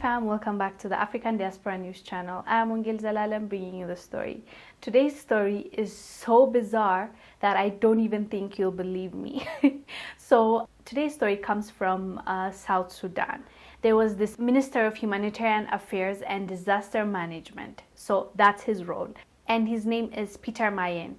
fam, welcome back to the African Diaspora News channel. I am Wongel Zelalem bringing you the story. Today's story is so bizarre that I don't even think you'll believe me. So today's story comes from South Sudan. There was this Minister of Humanitarian Affairs and Disaster Management. So that's his role. And his name is Peter Mayen.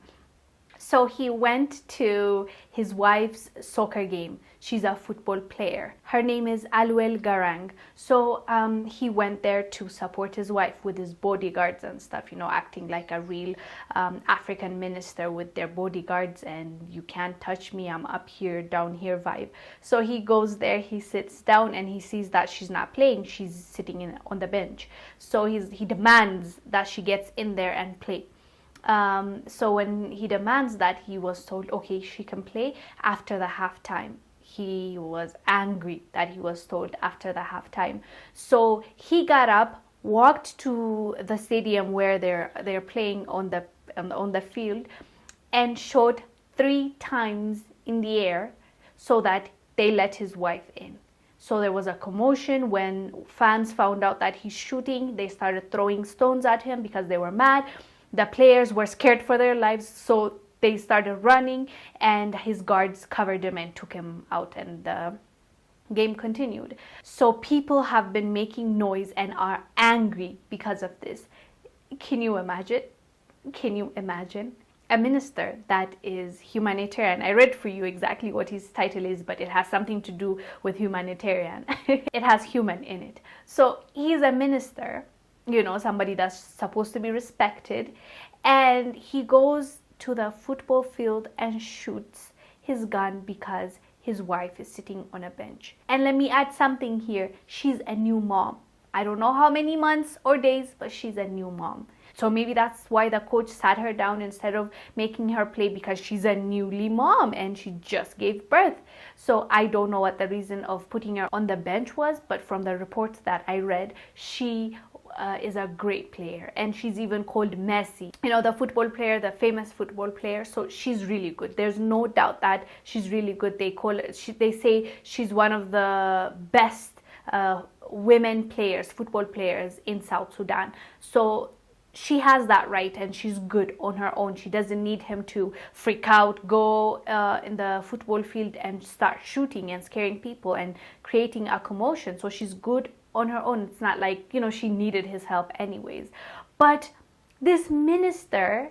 So he went to his wife's soccer game. She's a football player. Her name is Aluel Garang. So he went there to support his wife with his bodyguards and stuff, you know, acting like a real African minister with their bodyguards and you can't touch me, I'm up here, down here vibe. So he goes there, he sits down and he sees that she's not playing, she's sitting on the bench. So he demands that she gets in there and play. So when he demands that, he was told, okay, she can play after the halftime. He was angry that he was told after the halftime. So he got up, walked to the stadium where they're playing on the field, and shot 3 times in the air so that they let his wife in. So there was a commotion when fans found out that he's shooting. They started throwing stones at him because they were mad. The players were scared for their lives, so they started running and his guards covered him and took him out, and the game continued. So people have been making noise and are angry because of this. Can you imagine? Can you imagine? A minister that is humanitarian. I read for you exactly what his title is, but it has something to do with humanitarian. It has human in it. So he's a minister, you know, somebody that's supposed to be respected, and he goes to the football field and shoots his gun because his wife is sitting on a bench. And let me add something here. She's a new mom. I don't know how many months or days, but she's a new mom. So maybe that's why the coach sat her down instead of making her play, because she's a newly mom and she just gave birth. So I don't know what the reason of putting her on the bench was, but from the reports that I read, she is a great player, and she's even called Messi, you know, the football player, the famous football player. So she's really good. There's no doubt that she's really good. They say she's one of the best women players, football players in South Sudan. So she has that right, and she's good on her own. She doesn't need him to freak out, go in the football field and start shooting and scaring people and creating a commotion. So she's good on her own. It's not like, you know, she needed his help anyways. But this minister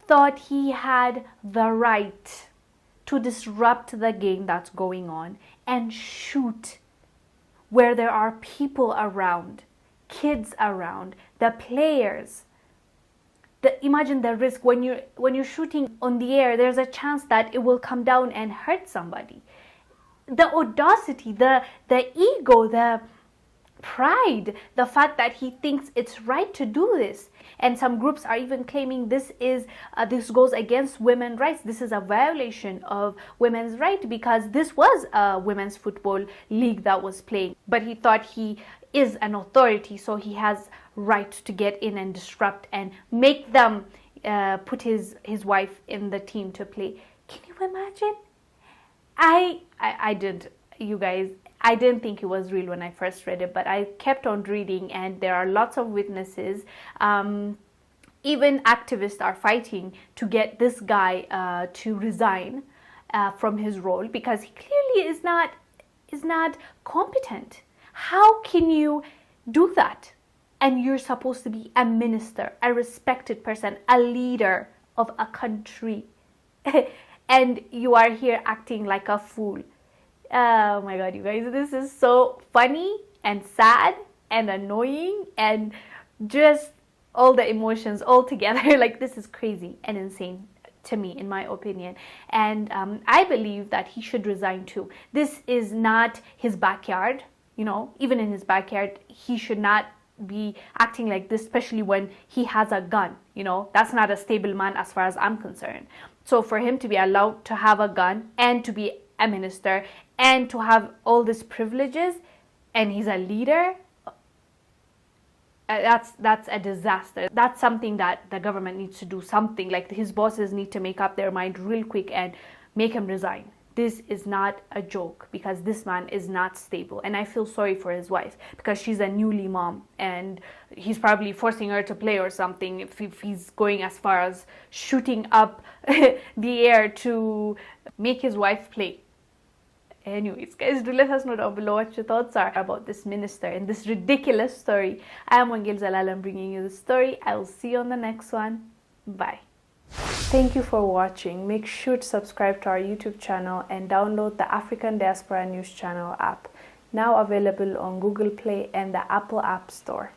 thought he had the right to disrupt the game that's going on and shoot where there are people around, kids around, the players. Imagine the risk when you're shooting on the air. There's a chance that it will come down and hurt somebody. The audacity, the ego, the pride, the fact that he thinks it's right to do this. And some groups are even claiming this goes against women's rights. This is a violation of women's rights because this was a women's football league that was playing. But he thought he is an authority, so he has right to get in and disrupt and make them put his wife in the team to play. Can you imagine? I didn't, you guys, I didn't think it was real when I first read it, but I kept on reading, and there are lots of witnesses. Even activists are fighting to get this guy to resign from his role because he clearly is not competent. How can you do that? And you're supposed to be a minister, a respected person, a leader of a country. And you are here acting like a fool. Oh my God, you guys, this is so funny and sad and annoying and just all the emotions all together. Like, this is crazy and insane to me, in my opinion. And I believe that he should resign too. This is not his backyard, you know. Even in his backyard, he should not be acting like this, especially when he has a gun, you know. That's not a stable man as far as I'm concerned. So for him to be allowed to have a gun and to be a minister and to have all these privileges, and he's a leader, that's a disaster. That's something that the government needs to do something. Like, his bosses need to make up their mind real quick and make him resign. this is not a joke, because this man is not stable. And I feel sorry for his wife, because she's a newly mom and he's probably forcing her to play or something, if he's going as far as shooting up the air to make his wife play. Anyways, guys, do let us know down below what your thoughts are about this minister and this ridiculous story. I am Wongel Zelalem bringing you the story. I will see you on the next one. Bye. Thank you for watching. Make sure to subscribe to our YouTube channel and download the African Diaspora News Channel app, now available on Google Play and the Apple App Store.